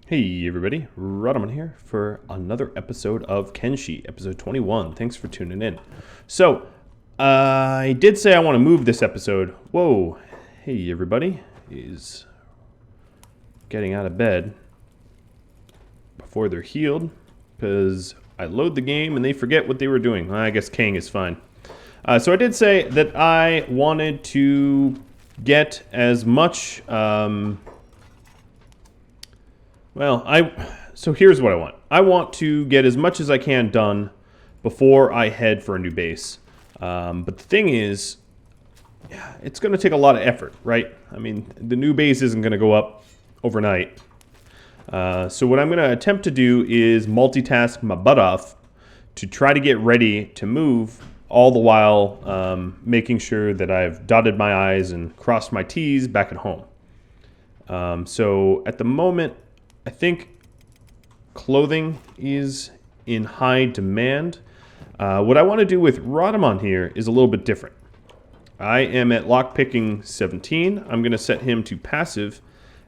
Hey everybody, Rhadamant here for another episode of Kenshi, episode 21. Thanks for tuning in. So, I did say I want to move this episode. Whoa, hey everybody, is getting out of bed before they're healed, because I load the game and they forget what they were doing. I guess Kang is fine. So I did say that I wanted to get as much... So here's what I want. I want to get as much as I can done before I head for a new base. But the thing is, it's going to take a lot of effort, right? I mean, the new base isn't going to go up overnight. So what I'm going to attempt to do is multitask my butt off to try to get ready to move, all the while making sure that I've dotted my I's and crossed my T's back at home. So at the moment, I think clothing is in high demand. What I want to do with Rhadamant here is a little bit different. I am at lockpicking 17. I'm going to set him to passive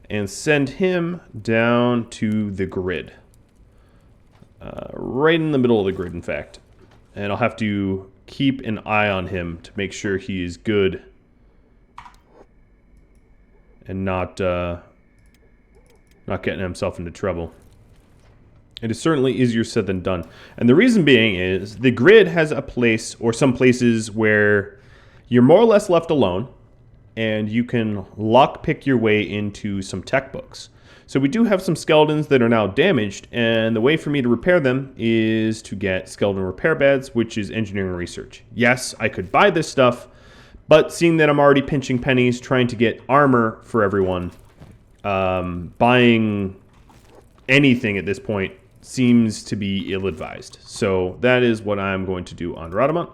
and send him down to the grid. Right in the middle of the grid, in fact. And I'll have to keep an eye on him to make sure he is good and not getting himself into trouble. It is certainly easier said than done. And the reason being is the grid has a place, or some places, where you're more or less left alone and you can lockpick your way into some tech books. So we do have some skeletons that are now damaged, and the way for me to repair them is to get skeleton repair beds, which is engineering research. Yes, I could buy this stuff, but seeing that I'm already pinching pennies trying to get armor for everyone, buying anything at this point seems to be ill-advised. So that is what I'm going to do on Rhadamant.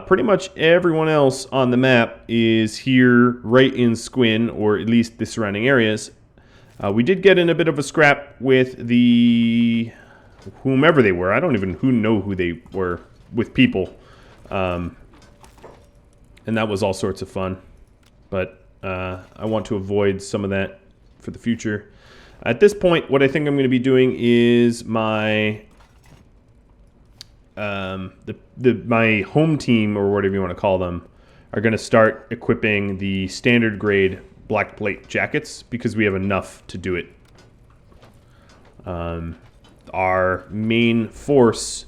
Pretty much everyone else on the map is here right in Squin, or at least the surrounding areas. We did get in a bit of a scrap with the... whomever they were. I don't even know who they were with people. And that was all sorts of fun. But I want to avoid some of that for the future. At this point, what I think I'm going to be doing is my my home team, or whatever you want to call them, are going to start equipping the standard grade black plate jackets because we have enough to do it. Our main force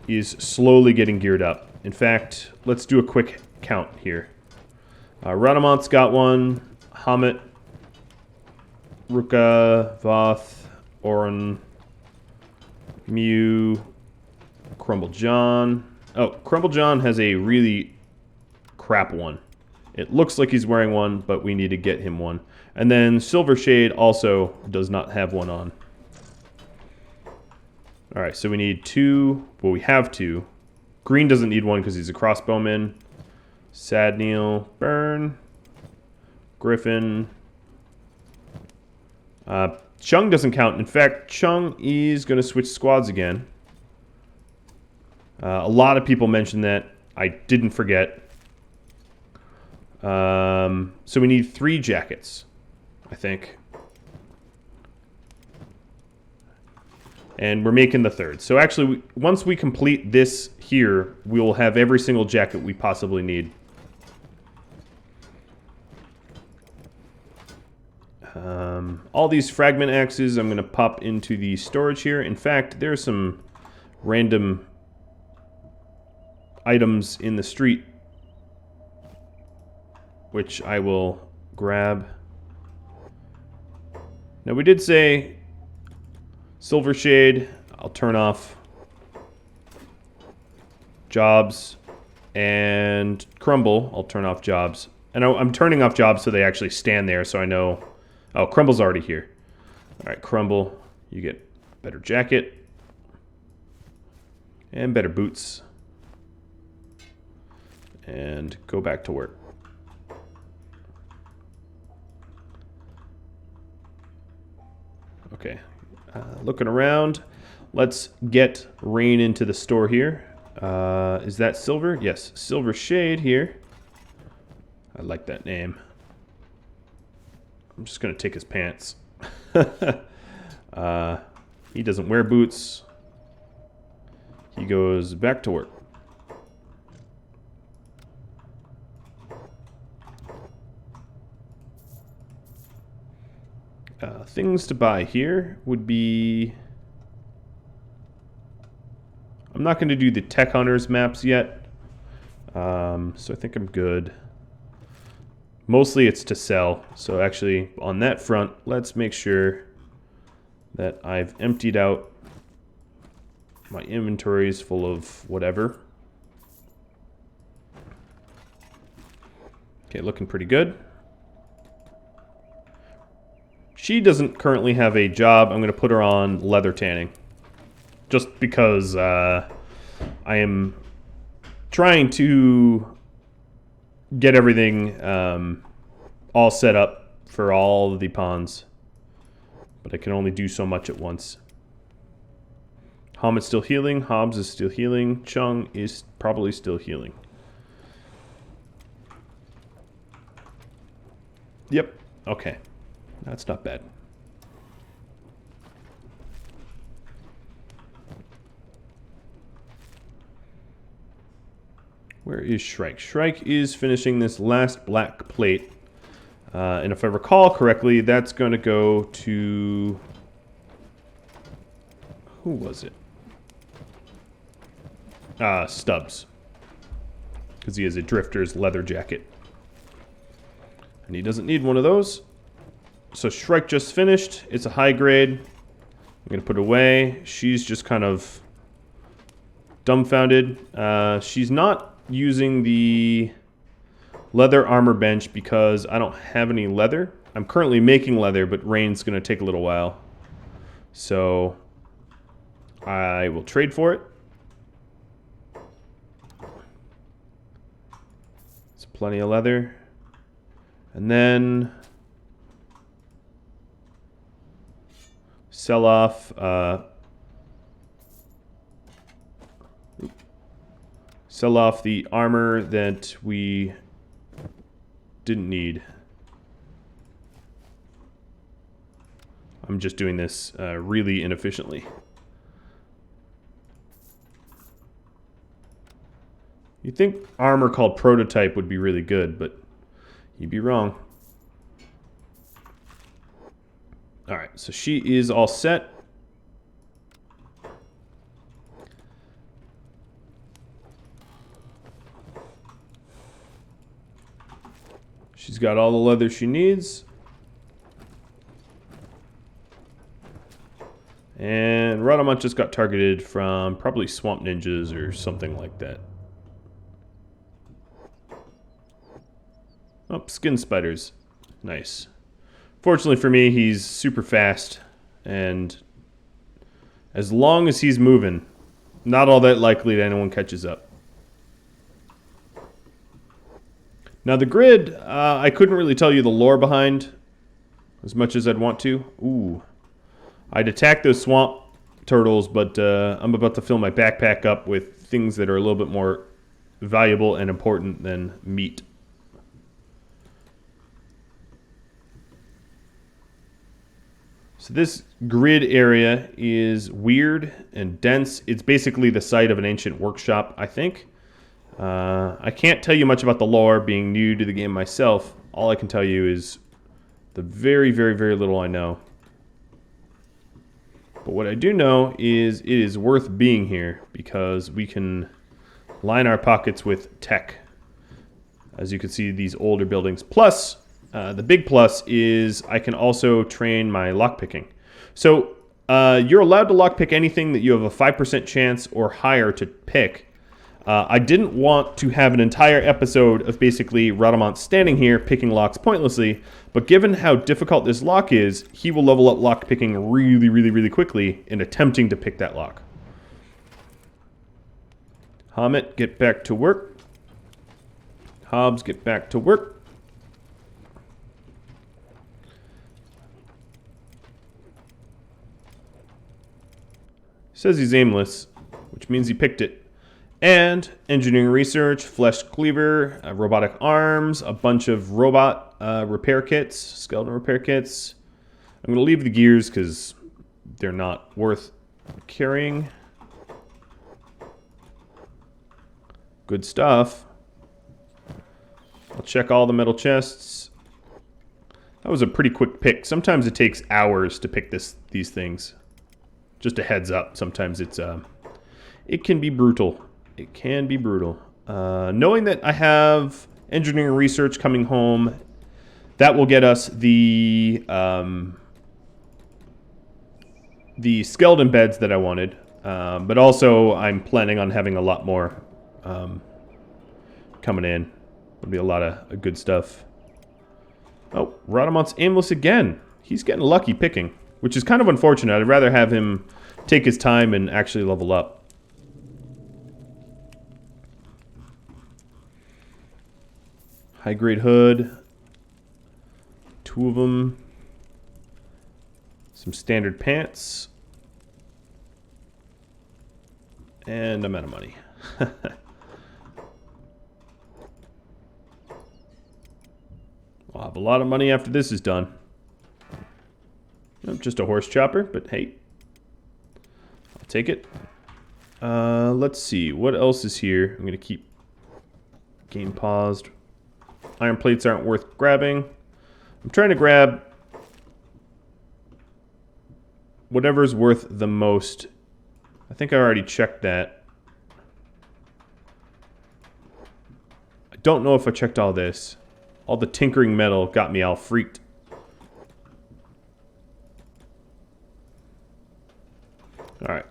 is slowly getting geared up. In fact, let's do a quick count here. Rhadamant's got one. Hamet, Ruka, Voth, Oren, Mew, Crumble John. Oh, Crumble John has a really crap one. It looks like he's wearing one, but we need to get him one. And then Silver Shade also does not have one on. Alright, so we need two. Well, we have two. Green doesn't need one because he's a crossbowman. Sadneil, Burn, Griffin. Chung doesn't count. In fact, Chung is going to switch squads again. A lot of people mentioned that. I didn't forget. So we need 3 jackets, I think. And we're making the 3rd. So actually, once we complete this here, we will have every single jacket we possibly need. All these fragment axes I'm going to pop into the storage here. In fact, there's some random items in the street which I will grab. Now we did say Silver Shade, I'll turn off jobs, and Crumble, I'll turn off jobs. And I'm turning off jobs so they actually stand there so I know. Oh, Crumble's already here. Alright, Crumble, you get better jacket. And better boots. And go back to work. Okay, looking around. Let's get Rain into the store here. Is that Silver? Yes, Silver Shade here. I like that name. I'm just going to take his pants. He doesn't wear boots. He goes back to work. Things to buy here would be... I'm not going to do the Tech Hunters maps yet, so I think I'm good. Mostly it's to sell, so actually on that front, let's make sure that I've emptied out my inventories full of whatever. Okay, looking pretty good. She doesn't currently have a job. I'm going to put her on leather tanning. Just because I am trying to get everything all set up for all of the pawns. But I can only do so much at once. Hamit's still healing. Hobbs is still healing. Chung is probably still healing. Yep. Okay. That's not bad. Where is Shrike? Shrike is finishing this last black plate. And if I recall correctly, that's going to go to... Who was it? Stubbs. Because he has a drifter's leather jacket. And he doesn't need one of those. So Shrike just finished. It's a high grade. I'm going to put it away. She's just kind of dumbfounded. She's not using the leather armor bench because I don't have any leather. I'm currently making leather, but rain's going to take a little while. So I will trade for it. It's plenty of leather. And then sell off the armor that we didn't need. I'm just doing this really inefficiently. You'd think armor called prototype would be really good, but you'd be wrong. Alright, so she is all set. She's got all the leather she needs. And Rhadamant just got targeted from probably swamp ninjas or something like that. Oh, skin spiders. Nice. Fortunately for me, he's super fast. And as long as he's moving, not all that likely that anyone catches up. Now the grid, I couldn't really tell you the lore behind as much as I'd want to. Ooh. I'd attack those swamp turtles, but I'm about to fill my backpack up with things that are a little bit more valuable and important than meat. So this grid area is weird and dense. It's basically the site of an ancient workshop, I think. I can't tell you much about the lore, being new to the game myself. All I can tell you is the very, very, very little I know. But what I do know is it is worth being here because we can line our pockets with tech. As you can see, these older buildings. Plus, the big plus is I can also train my lockpicking. So you're allowed to lockpick anything that you have a 5% chance or higher to pick. I didn't want to have an entire episode of basically Rhadamant standing here picking locks pointlessly, but given how difficult this lock is, he will level up lockpicking really, really, really quickly in attempting to pick that lock. Hamit, get back to work. Hobbs, get back to work. Says he's aimless, which means he picked it. And engineering research, flesh cleaver, robotic arms, a bunch of robot repair kits, skeleton repair kits, I'm going to leave the gears because they're not worth carrying. Good stuff. I'll check all the metal chests. That was a pretty quick pick. Sometimes it takes hours to pick these things. Just a heads up. Sometimes it can be brutal. It can be brutal. Knowing that I have engineering research coming home, that will get us the skeleton beds that I wanted. But also, I'm planning on having a lot more coming in. There'll be a lot of good stuff. Oh, Rhadamant's aimless again. He's getting lucky picking, which is kind of unfortunate. I'd rather have him take his time and actually level up. High-grade hood. 2 of them. Some standard pants. And I'm out of money. I'll have a lot of money after this is done. Nope, just a horse chopper, but hey. I'll take it. Let's see. What else is here? I'm going to keep game paused. Iron plates aren't worth grabbing. I'm trying to grab whatever's worth the most. I think I already checked that. I don't know if I checked all this. All the tinkering metal got me all freaked. Alright.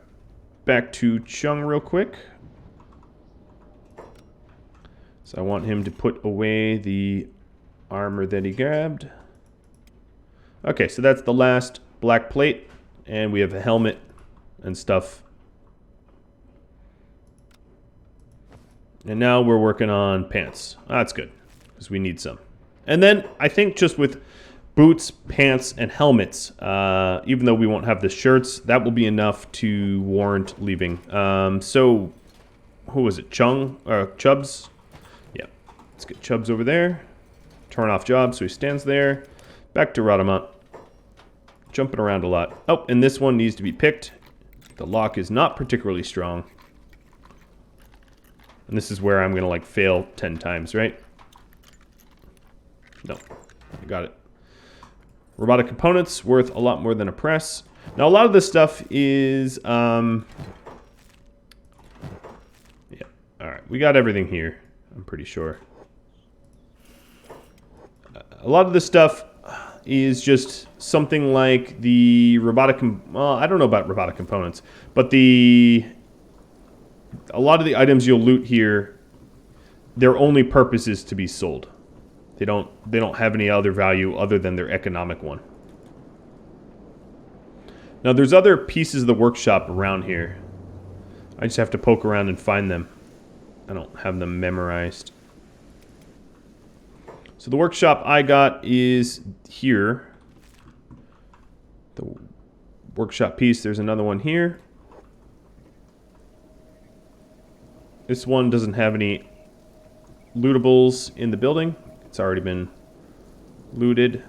Back to Chung real quick. So I want him to put away the armor that he grabbed. Okay, so that's the last black plate. And we have a helmet and stuff. And now we're working on pants. That's good, because we need some. And then I think just with boots, pants, and helmets, even though we won't have the shirts, that will be enough to warrant leaving. So, who was it? Chubbs? Yeah. Let's get Chubbs over there. Turn off job so he stands there. Back to Rhadamant. Jumping around a lot. Oh, and this one needs to be picked. The lock is not particularly strong. And this is where I'm going to like fail 10 times, right? No, I got it. Robotic components worth a lot more than a press. Now a lot of this stuff is, yeah, all right. We got everything here, I'm pretty sure. A lot of this stuff is just something like the robotic, well, I don't know about robotic components, but a lot of the items you'll loot here, their only purpose is to be sold. They don't have any other value other than their economic one. Now there's other pieces of the workshop around here. I just have to poke around and find them. I don't have them memorized. So the workshop I got is here. The workshop piece, there's another one here. This one doesn't have any lootables in the building. It's already been looted.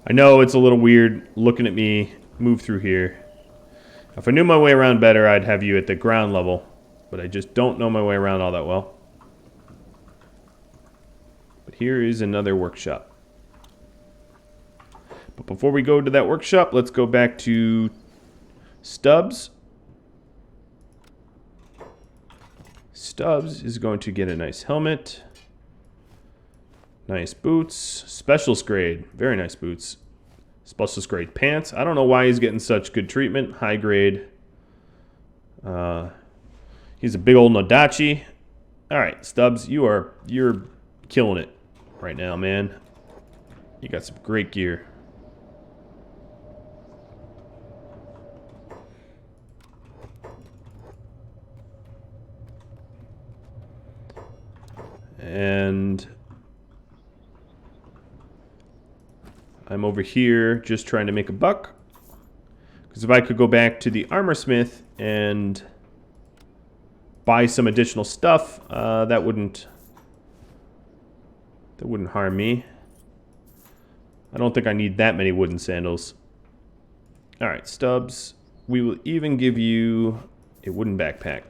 I know it's a little weird looking at me move through here. If I knew my way around better, I'd have you at the ground level. But I just don't know my way around all that well. But here is another workshop. But before we go to that workshop, let's go back to Stubbs. Stubbs is going to get a nice helmet. Nice boots. Specialist grade. Very nice boots. Specialist grade pants. I don't know why he's getting such good treatment. High grade. He's a big old Nodachi. Alright, Stubbs, you're killing it right now, man. You got some great gear. And I'm over here just trying to make a buck. Because if I could go back to the armor smith and buy some additional stuff, that wouldn't harm me. I don't think I need that many wooden sandals. All right, Stubbs. We will even give you a wooden backpack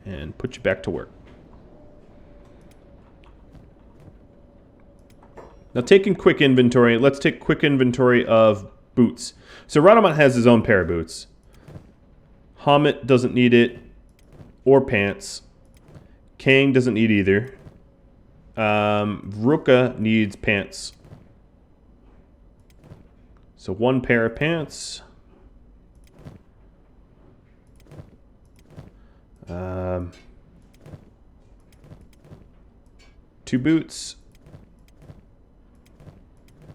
and put you back to work. Now, taking quick inventory, let's take quick inventory of boots. So Rhadamant has his own pair of boots. Hamit doesn't need it, or pants. Kang doesn't need either. Ruka needs pants. So 1 pair of pants. 2 boots.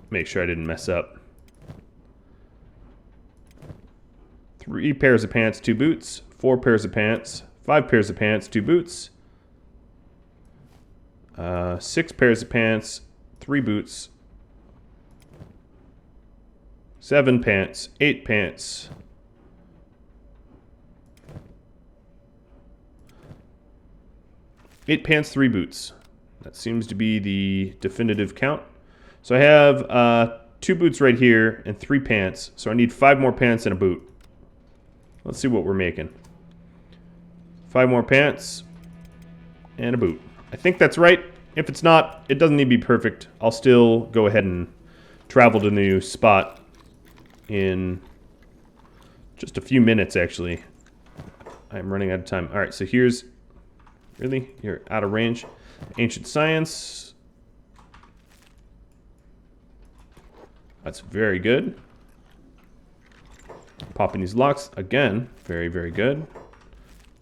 Make sure I didn't mess up. 3 pairs of pants, 2 boots. 4 pairs of pants. 5 pairs of pants, 2 boots. 6 pairs of pants, 3 boots. 7 pants, 8 pants. 8 pants, 3 boots. That seems to be the definitive count. So I have 2 boots right here and 3 pants. So I need 5 more pants and a boot. Let's see what we're making. 5 more pants and a boot. I think that's right. If it's not, it doesn't need to be perfect. I'll still go ahead and travel to the new spot in just a few minutes, actually. I'm running out of time. All right, so here's... Really? You're out of range. Ancient Science. That's very good. Popping these locks. Again, very, very good.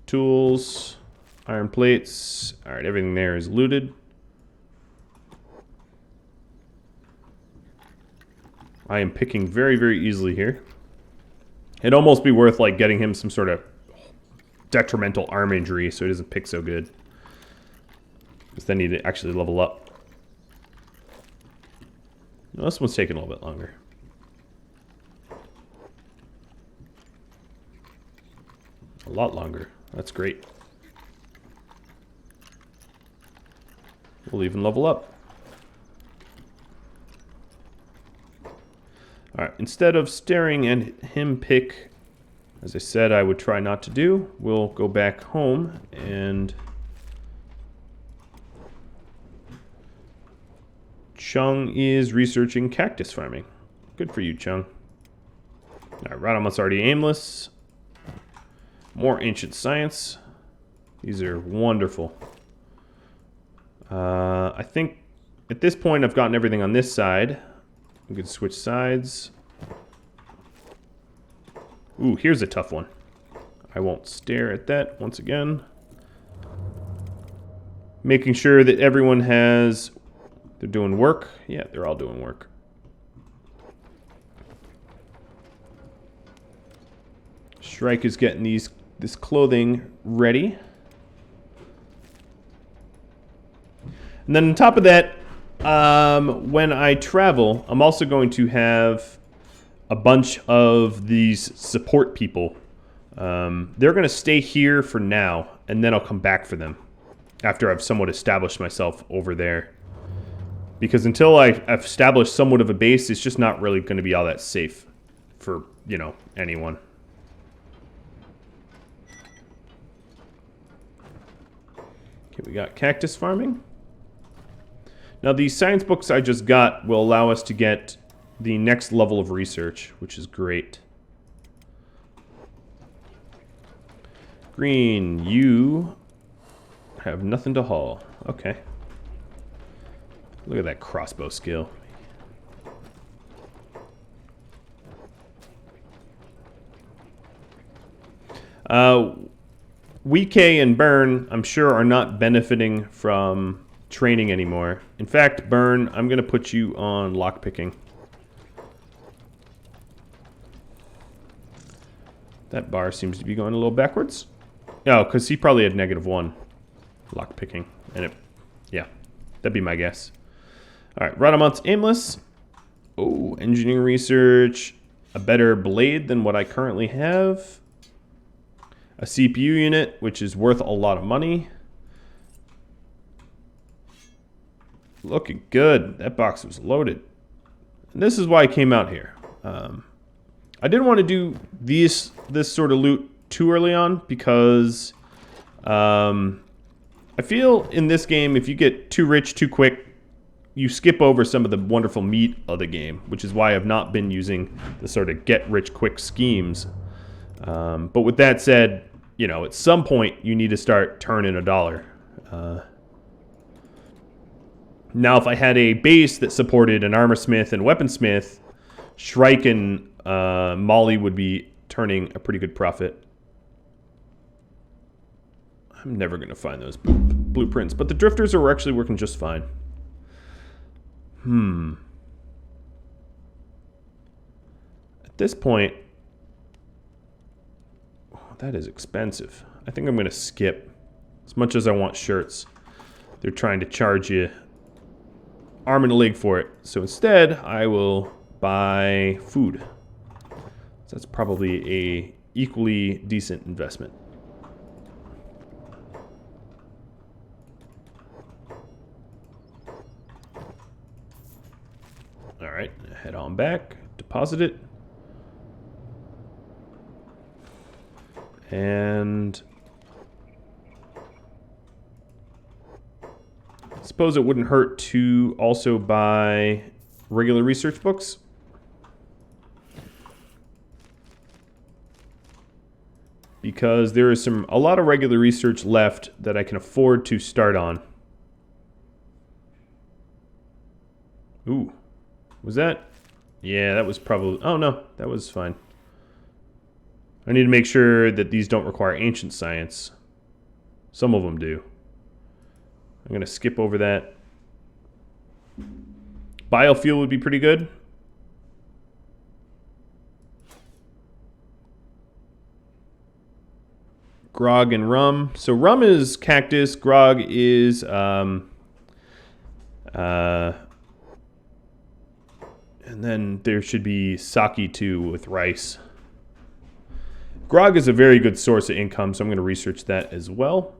Tools. Iron plates. All right, everything there is looted. I am picking very, very easily here. It'd almost be worth like getting him some sort of detrimental arm injury so he doesn't pick so good. Because then he'd actually level up. No, this one's taking a little bit longer. A lot longer. That's great. We'll even level up. Alright, instead of staring at him pick, as I said I would try not to do, we'll go back home and... Chung is researching cactus farming. Good for you, Chung. Alright, Rhadamant's already aimless. More ancient science. These are wonderful. I think at this point I've gotten everything on this side. I'm going to switch sides. Ooh, here's a tough one. I won't stare at that once again. Making sure that everyone has... They're doing work. Yeah, they're all doing work. Shrike is getting this clothing ready. And then on top of that, when I travel, I'm also going to have a bunch of these support people. They're going to stay here for now, and then I'll come back for them after I've somewhat established myself over there. Because until I've established somewhat of a base, it's just not really going to be all that safe for, you know, anyone. Okay, we got cactus farming. Now, these science books I just got will allow us to get the next level of research, which is great. Green, you have nothing to haul. Okay. Look at that crossbow skill. WK and Burn, I'm sure, are not benefiting from training anymore. In fact, Burn, I'm going to put you on lockpicking. That bar seems to be going a little backwards. Oh, because he probably had -1 lockpicking. And it, yeah, that'd be my guess. All right, Rhadamant's aimless. Oh, engineering research. A better blade than what I currently have. A CPU unit, which is worth a lot of money. Looking good. That box was loaded. And this is why I came out here. I didn't want to do this sort of loot too early on because I feel in this game if you get too rich too quick, you skip over some of the wonderful meat of the game, which is why I've not been using the sort of get-rich-quick schemes. But with that said, you know, at some point you need to start turning a dollar. Now, if I had a base that supported an armorsmith and weaponsmith, Shrike and Molly would be turning a pretty good profit. I'm never going to find those blueprints, but the drifters are actually working just fine. At this point, oh, that is expensive. I think I'm going to skip. As much as I want shirts, they're trying to charge you arm and a leg for it. So instead, I will buy food. So that's probably a equally decent investment. All right, head on back, deposit it. And I suppose it wouldn't hurt to also buy regular research books. Because there is a lot of regular research left that I can afford to start on. Ooh. Was that? Yeah, that was probably... Oh, no. That was fine. I need to make sure that these don't require ancient science. Some of them do. I'm going to skip over that. Biofuel would be pretty good. Grog and rum. So rum is cactus. Grog is... and then there should be sake too with rice. Grog is a very good source of income, so I'm going to research that as well.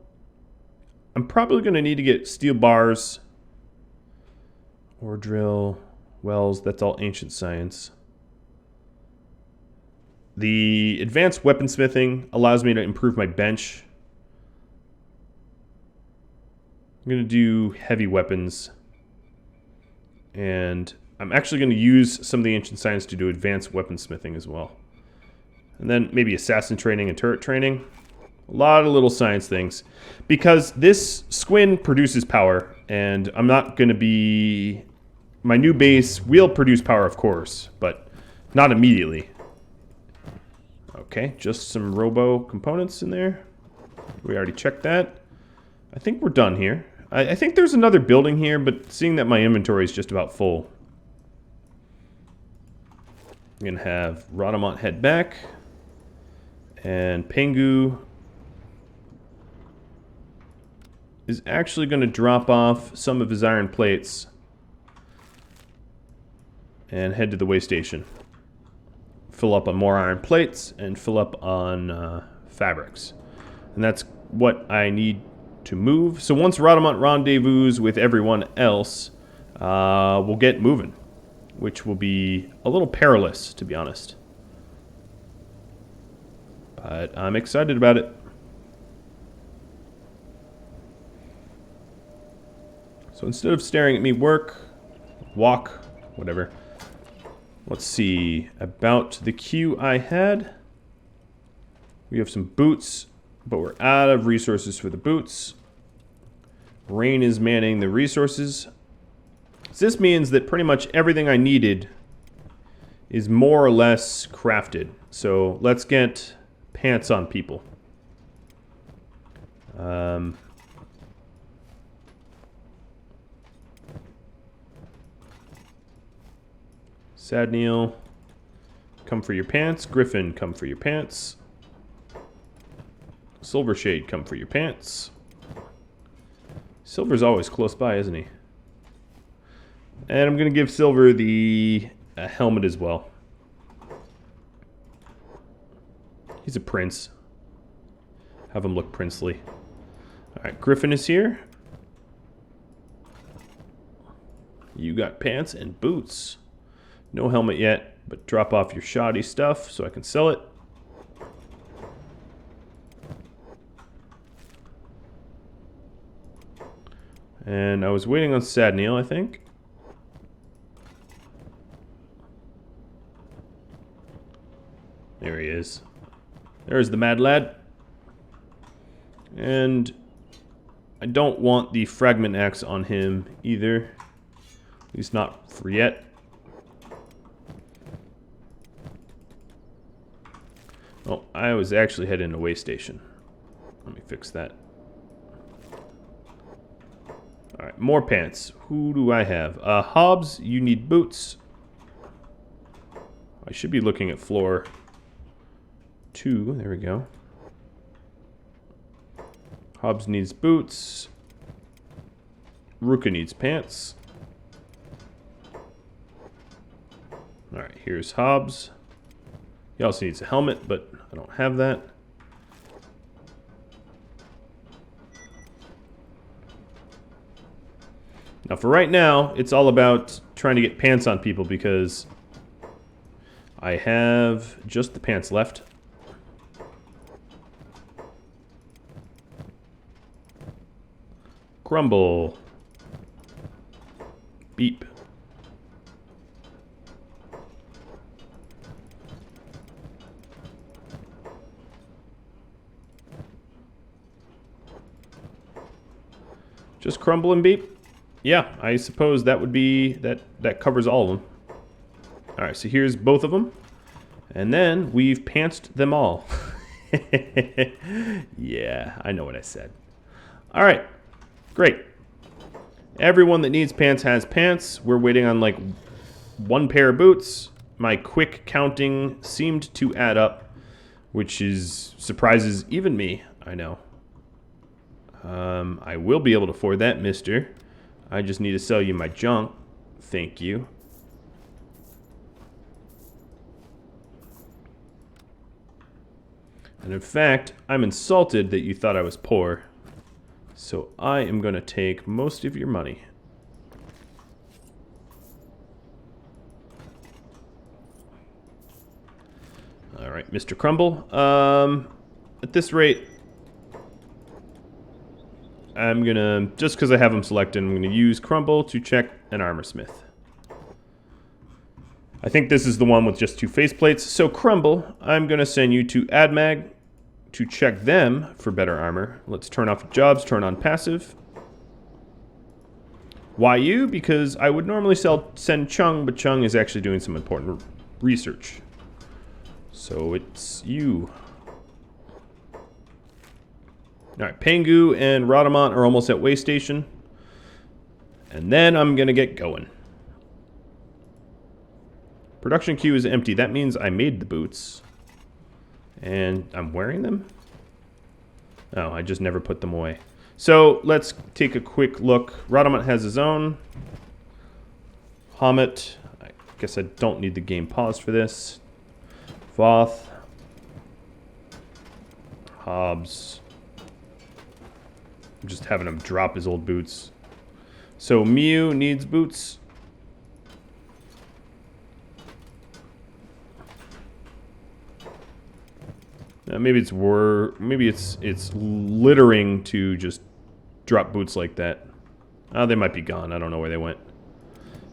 I'm probably going to need to get steel bars. Ore drill, wells, that's all ancient science. The advanced weaponsmithing allows me to improve my bench. I'm going to do heavy weapons. And I'm actually going to use some of the ancient science to do advanced weaponsmithing as well. And then maybe assassin training and turret training. A lot of little science things. Because this squin produces power, and I'm not going to be... My new base will produce power, of course, but not immediately. Okay, just some robo components in there. We already checked that. I think we're done here. I think there's another building here, but seeing that my inventory is just about full. I'm going to have Rhadamant head back. And Pengu is actually going to drop off some of his iron plates and head to the way station. Fill up on more iron plates and fill up on fabrics. And that's what I need to move. So once Rhadamant rendezvous with everyone else, we'll get moving, which will be a little perilous, to be honest. But I'm excited about it. So instead of staring at me work, walk, whatever. Let's see about the queue I had. We have some boots, but we're out of resources for the boots. Rain is manning the resources. So this means that pretty much everything I needed is more or less crafted. So let's get pants on people. Sadneil, come for your pants. Griffin, come for your pants. Silvershade, come for your pants. Silver's always close by, isn't he? And I'm going to give Silver the helmet as well. He's a prince. Have him look princely. Alright, Griffin is here. You got pants and boots. No helmet yet, but drop off your shoddy stuff so I can sell it. And I was waiting on Sadneil, I think. There he is. There's the mad lad. And I don't want the fragment axe on him either. At least not for yet. Oh, I was actually heading to way station. Let me fix that. Alright, more pants. Who do I have? Hobbs, you need boots. I should be looking at floor 2. There we go. Hobbs needs boots. Ruka needs pants. Alright, here's Hobbs. He also needs a helmet, but I don't have that. Now for right now, it's all about trying to get pants on people because I have just the pants left. Crumble. Beep. Just crumble and beep? Yeah, I suppose that would be, that covers all of them. Alright, so here's both of them. And then we've pantsed them all. Yeah, I know what I said. Alright, great. Everyone that needs pants has pants. We're waiting on like 1 pair of boots. My quick counting seemed to add up, which surprises even me, I know. I will be able to afford that, mister. I just need to sell you my junk. Thank you. And in fact, I'm insulted that you thought I was poor. So I am going to take most of your money. Alright, Mr. Crumble. At this rate, I'm gonna, just because I have them selected, I'm gonna use Crumble to check an armor smith. I think this is the one with just 2 faceplates. So Crumble, I'm gonna send you to AdMag to check them for better armor. Let's turn off jobs, turn on passive. Why you? Because I would normally send Chung, but Chung is actually doing some important research. So it's you. Alright, Pengu and Rhadamant are almost at way station. And then I'm going to get going. Production queue is empty. That means I made the boots. And I'm wearing them? Oh, I just never put them away. So let's take a quick look. Rhadamant has his own. Hamet. I guess I don't need the game pause for this. Voth. Hobbs. I'm just having him drop his old boots. So Mew needs boots. Maybe it's littering to just drop boots like that. Oh, they might be gone. I don't know where they went.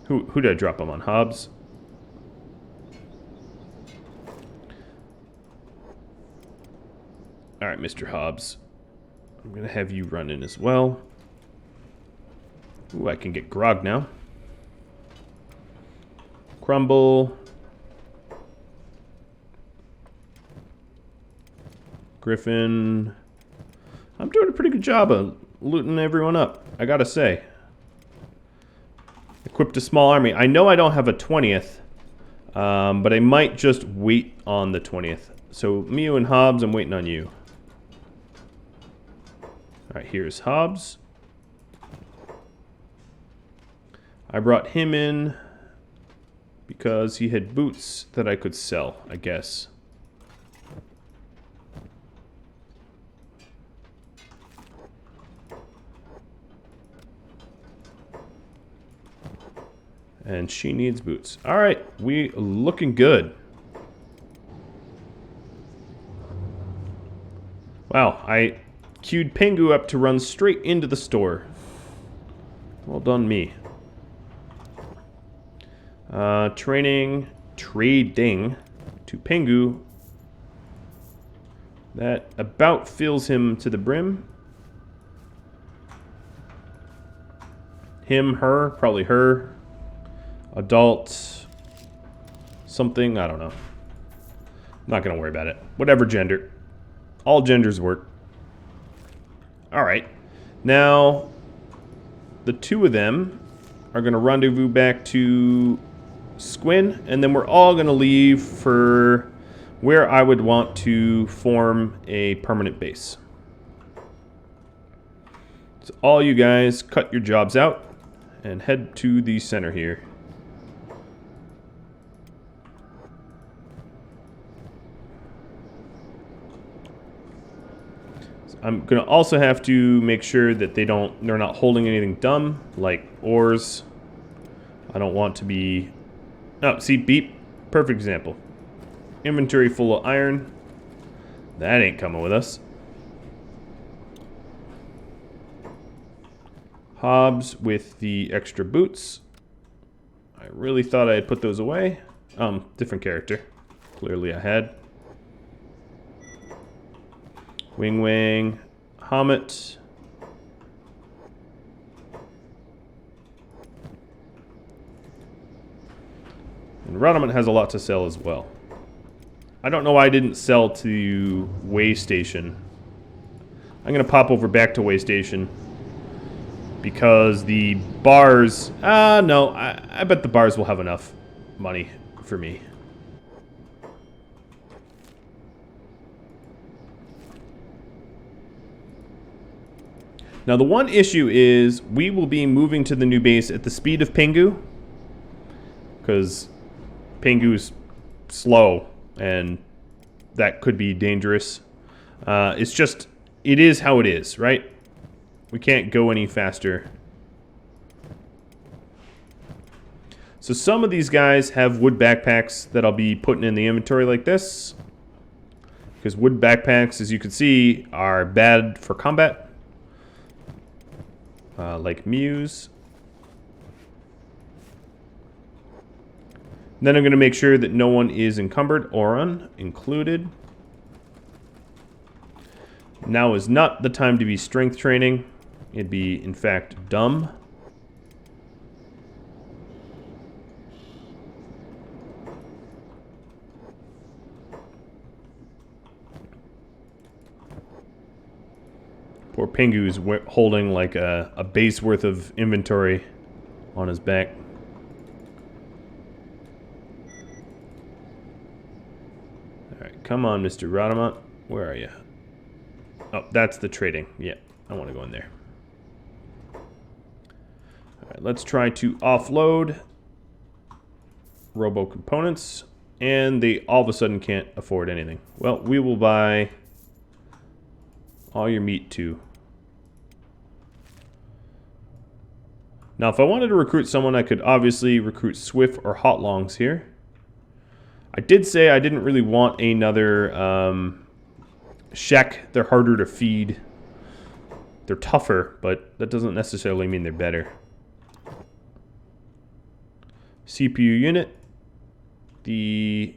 Who did I drop them on? Hobbs. All right, Mr. Hobbs. I'm going to have you run in as well. Ooh, I can get Grog now. Crumble. Griffin. I'm doing a pretty good job of looting everyone up, I gotta say. Equipped a small army. I know I don't have a 20th, but I might just wait on the 20th. So Mew and Hobbs, I'm waiting on you. Alright, here's Hobbs. I brought him in because he had boots that I could sell, I guess. And she needs boots. All right, we looking good. Wow, I queued Pingu up to run straight into the store. Well done, me. Trading to Pingu. That about fills him to the brim. Him, her, probably her. Adult. Something, I don't know. I'm not gonna worry about it. Whatever gender. All genders work. Alright. Now, the two of them are gonna rendezvous back to Squin, and then we're all gonna leave for where I would want to form a permanent base. So all you guys cut your jobs out and head to the center here. So I'm gonna also have to make sure that they're not holding anything dumb like ores. I don't want to be. Oh, see, beep. Perfect example. Inventory full of iron. That ain't coming with us. Hobbs with the extra boots. I really thought I had put those away. Different character. Clearly I had. Wing Wang. Hamet. And Rhadamant has a lot to sell as well. I don't know why I didn't sell to Way Station. I'm going to pop over back to Way Station. Because the bars... no. I bet the bars will have enough money for me. Now, the one issue is we will be moving to the new base at the speed of Pingu. Because Pingu's slow, and that could be dangerous. It's just... It is how it is, right? We can't go any faster. So some of these guys have wood backpacks that I'll be putting in the inventory like this. Because wood backpacks, as you can see, are bad for combat. Like Muse. Then I'm going to make sure that no one is encumbered or unincluded. Now is not the time to be strength training. It'd be, in fact, dumb. Poor Pingu's holding like a base worth of inventory on his back. Alright, come on, Mr. Rhadamant. Where are you? Oh, that's the trading. Yeah, I want to go in there. Alright, let's try to offload Robo components. And they all of a sudden can't afford anything. Well, we will buy all your meat too. Now, if I wanted to recruit someone, I could obviously recruit Swift or Hotlongs here. I did say I didn't really want another Shek. They're harder to feed. They're tougher, but that doesn't necessarily mean they're better. CPU unit. The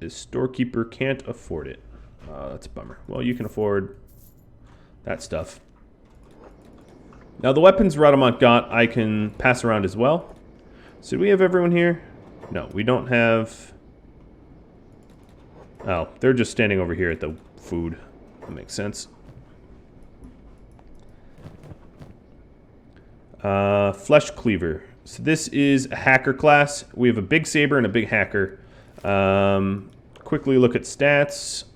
storekeeper can't afford it. That's a bummer. Well, you can afford that stuff. Now, the weapons Rhadamant got, I can pass around as well. So do we have everyone here? No, we don't have... Oh, they're just standing over here at the food. That makes sense. Flesh Cleaver. So this is a hacker class. We have a big saber and a big hacker. Quickly look at stats.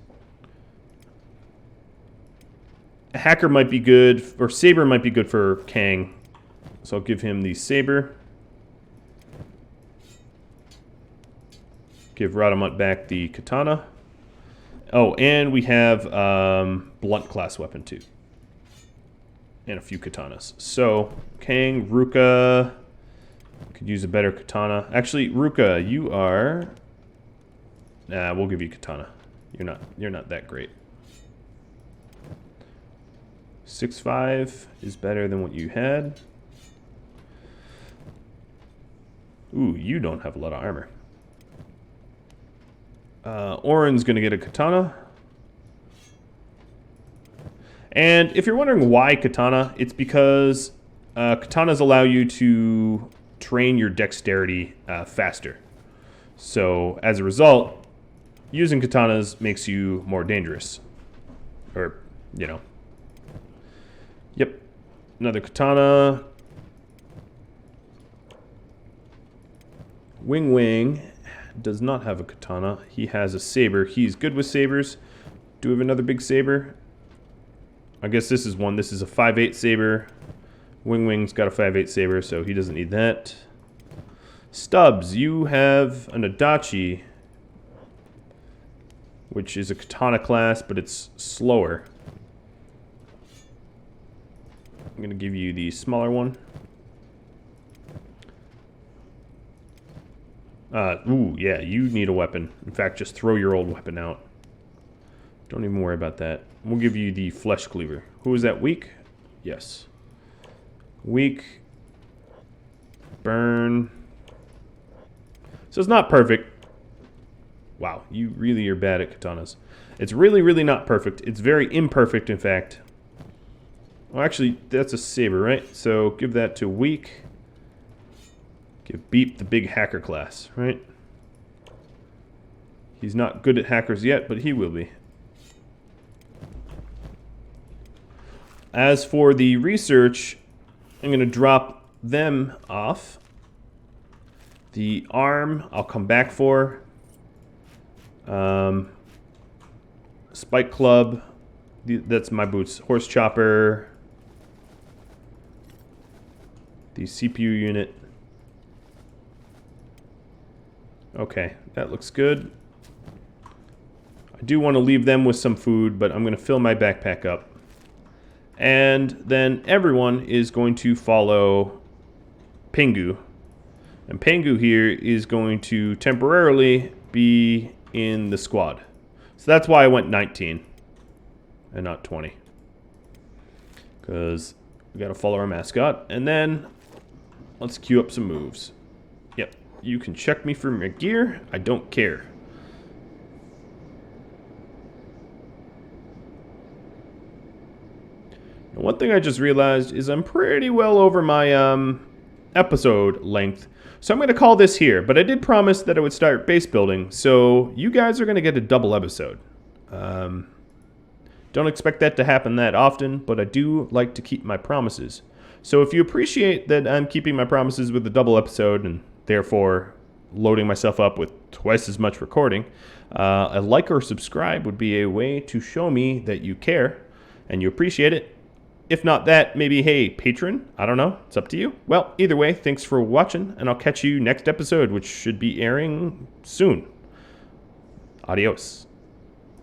A hacker might be good, or saber might be good for Kang. So I'll give him the saber. Give Rhadamant back the katana. Oh, and we have blunt class weapon too. And a few katanas. So, Kang, Ruka, Could use a better katana. Actually, Ruka, you are... Nah, we'll give you katana. You're not that great. 6.5 is better than what you had. Ooh, you don't have a lot of armor. Oren's gonna get a katana. And if you're wondering why katana, it's because katanas allow you to train your dexterity faster. So as a result, using katanas makes you more dangerous. Or, you know. Yep. Another katana. Wing Wing does not have a katana. He has a saber. He's good with sabers. Do we have another big saber? I guess this is one. This is a 5.8 saber. Wing Wing's got a 5.8 saber, so he doesn't need that. Stubbs, you have an Adachi, which is a katana class, but it's slower. I'm going to give you the smaller one. Ooh, yeah, you need a weapon. In fact, just throw your old weapon out. Don't even worry about that. We'll give you the flesh cleaver. Who is that, weak? Yes. Weak. Burn. So it's not perfect. Wow, you really are bad at katanas. It's really, really not perfect. It's very imperfect, in fact. Well, actually, that's a saber, right? So give that to weak. Give Beep the big hacker class, right? He's not good at hackers yet, but he will be. As for the research, I'm going to drop them off. The arm, I'll come back for. Spike club, that's my boots. Horse chopper. The CPU unit. Okay, that looks good. I do want to leave them with some food, but I'm going to fill my backpack up. And then everyone is going to follow Pingu. And Pingu here is going to temporarily be in the squad. So that's why I went 19 and not 20. Because we got to follow our mascot. And then let's queue up some moves. Yep, you can check me for my gear. I don't care. Now, one thing I just realized is I'm pretty well over my episode length. So I'm going to call this here, but I did promise that I would start base building, so you guys are going to get a double episode. Don't expect that to happen that often, but I do like to keep my promises. So if you appreciate that I'm keeping my promises with a double episode and therefore loading myself up with twice as much recording, a like or subscribe would be a way to show me that you care and you appreciate it. If not that, maybe, hey, patron? I don't know. It's up to you. Well, either way, thanks for watching, and I'll catch you next episode, which should be airing soon. Adios.